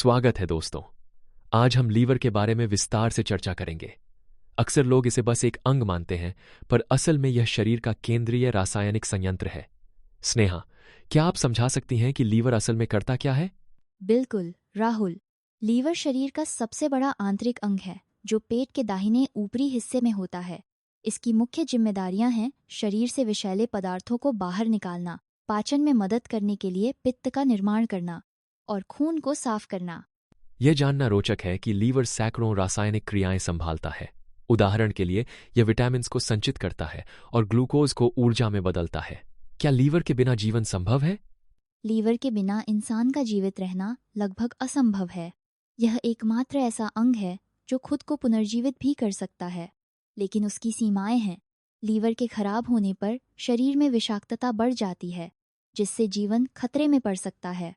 स्वागत है दोस्तों। आज हम लीवर के बारे में विस्तार से चर्चा करेंगे। अक्सर लोग इसे बस एक अंग मानते हैं, पर असल में यह शरीर का केंद्रीय रासायनिक संयंत्र है। स्नेहा, क्या आप समझा सकती हैं कि लीवर असल में करता क्या है? बिल्कुल राहुल, लीवर शरीर का सबसे बड़ा आंतरिक अंग है जो पेट के दाहिने ऊपरी हिस्से में होता है। इसकी मुख्य जिम्मेदारियां हैं शरीर से विषैले पदार्थों को बाहर निकालना, पाचन में मदद करने के लिए पित्त का निर्माण करना और खून को साफ करना। यह जानना रोचक है कि लीवर सैकड़ों रासायनिक क्रियाएं संभालता है। उदाहरण के लिए, यह विटामिन्स को संचित करता है और ग्लूकोज को ऊर्जा में बदलता है। क्या लीवर के बिना जीवन संभव है? लीवर के बिना इंसान का जीवित रहना लगभग असंभव है। यह एकमात्र ऐसा अंग है जो खुद को पुनर्जीवित भी कर सकता है, लेकिन उसकी सीमाएं हैं। लीवर के खराब होने पर शरीर में विषाक्तता बढ़ जाती है, जिससे जीवन खतरे में पड़ सकता है।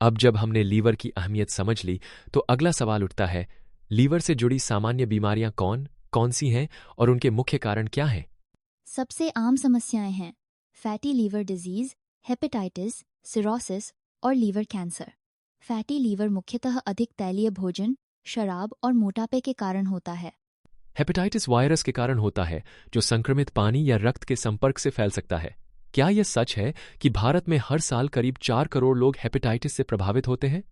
अब जब हमने लीवर की अहमियत समझ ली, तो अगला सवाल उठता है, लीवर से जुड़ी सामान्य बीमारियां कौन कौन सी हैं और उनके मुख्य कारण क्या हैं? सबसे आम समस्याएं हैं fatty liver disease, hepatitis, cirrhosis और लीवर कैंसर। फैटी लीवर मुख्यतः अधिक तैलीय भोजन, शराब और मोटापे के कारण होता है। हेपेटाइटिस वायरस के कारण होता है, जो संक्रमित पानी या रक्त के संपर्क से फैल सकता है। क्या यह सच है कि भारत में हर साल करीब 4 करोड़ लोग हेपेटाइटिस से प्रभावित होते हैं?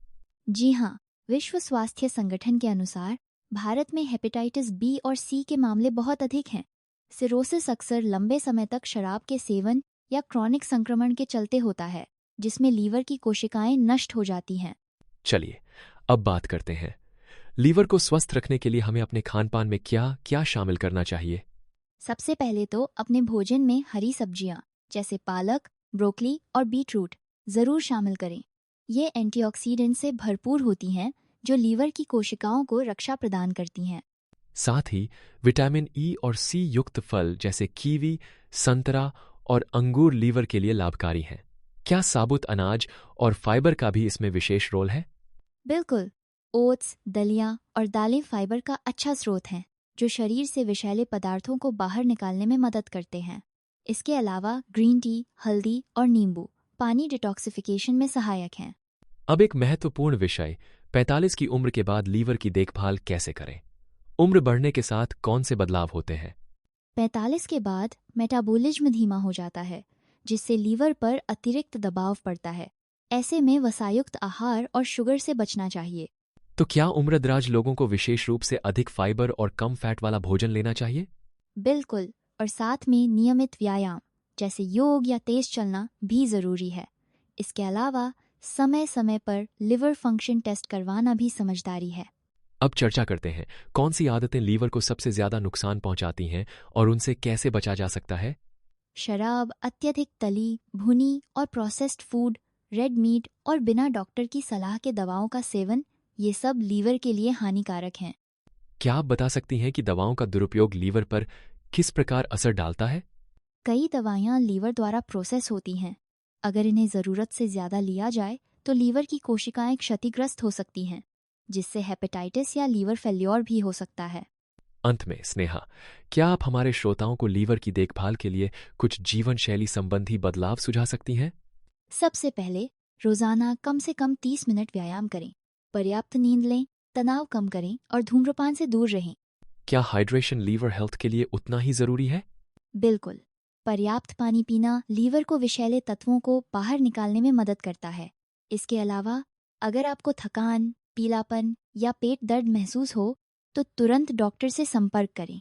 जी हाँ, विश्व स्वास्थ्य संगठन के अनुसार भारत में हेपेटाइटिस बी और सी के मामले बहुत अधिक हैं। सिरोसिस अक्सर लंबे समय तक शराब के सेवन या क्रॉनिक संक्रमण के चलते होता है, जिसमें लीवर की कोशिकाएं नष्ट हो जाती हैं। चलिए, अब बात करते हैं, लीवर को स्वस्थ रखने के लिए हमें अपने खानपान में क्या क्या शामिल करना चाहिए? सबसे पहले तो अपने भोजन में हरी सब्जियां जैसे पालक, ब्रोकली और बीटरूट जरूर शामिल करें। ये एंटीऑक्सीडेंट से भरपूर होती हैं, जो लीवर की कोशिकाओं को रक्षा प्रदान करती हैं। साथ ही विटामिन ई और सी युक्त फल जैसे कीवी, संतरा और अंगूर लीवर के लिए लाभकारी हैं। क्या साबुत अनाज और फाइबर का भी इसमें विशेष रोल है? बिल्कुल, ओट्स, दलिया और दालें फाइबर का अच्छा स्रोत हैं, जो शरीर से विषैले पदार्थों को बाहर निकालने में मदद करते हैं। इसके अलावा ग्रीन टी, हल्दी और नींबू पानी डिटॉक्सिफिकेशन में सहायक हैं। अब एक महत्वपूर्ण विषय, 45 की उम्र के बाद लीवर की देखभाल कैसे करें? उम्र बढ़ने के साथ कौन से बदलाव होते हैं? 45 के बाद मेटाबॉलिज्म धीमा हो जाता है, जिससे लीवर पर अतिरिक्त दबाव पड़ता है। ऐसे में वसायुक्त आहार और शुगर से बचना चाहिए। तो क्या उम्रदराज लोगों को विशेष रूप से अधिक फाइबर और कम फैट वाला भोजन लेना चाहिए? बिल्कुल, और साथ में नियमित व्यायाम जैसे योग या तेज चलना भी जरूरी है। इसके अलावा समय समय पर लिवर फंक्शन टेस्ट करवाना भी समझदारी है। अब चर्चा करते हैं, कौन सी आदतें लीवर को सबसे ज्यादा नुकसान पहुंचाती हैं और उनसे कैसे बचा जा सकता है? शराब, अत्यधिक तली, भुनी और प्रोसेस्ड फूड, रेड मीट और बिना डॉक्टर की सलाह के दवाओं का सेवन, ये सब लीवर के लिए हानिकारक हैं। क्या आप बता सकती हैं कि दवाओं का दुरुपयोग लीवर पर किस प्रकार असर डालता है? कई दवाइयाँ लीवर द्वारा प्रोसेस होती हैं। अगर इन्हें ज़रूरत से ज़्यादा लिया जाए तो लीवर की कोशिकाएं क्षतिग्रस्त हो सकती हैं, जिससे हेपेटाइटिस या लीवर फेल्योर भी हो सकता है। अंत में स्नेहा, क्या आप हमारे श्रोताओं को लीवर की देखभाल के लिए कुछ जीवन शैली संबंधी बदलाव सुझा सकती हैं? सबसे पहले रोजाना कम से कम 30 मिनट व्यायाम करें, पर्याप्त नींद लें, तनाव कम करें और धूम्रपान से दूर रहें। क्या हाइड्रेशन लीवर हेल्थ के लिए उतना ही जरूरी है? बिल्कुल, पर्याप्त पानी पीना लीवर को विषैले तत्वों को बाहर निकालने में मदद करता है। इसके अलावा अगर आपको थकान, पीलापन या पेट दर्द महसूस हो तो तुरंत डॉक्टर से संपर्क करें।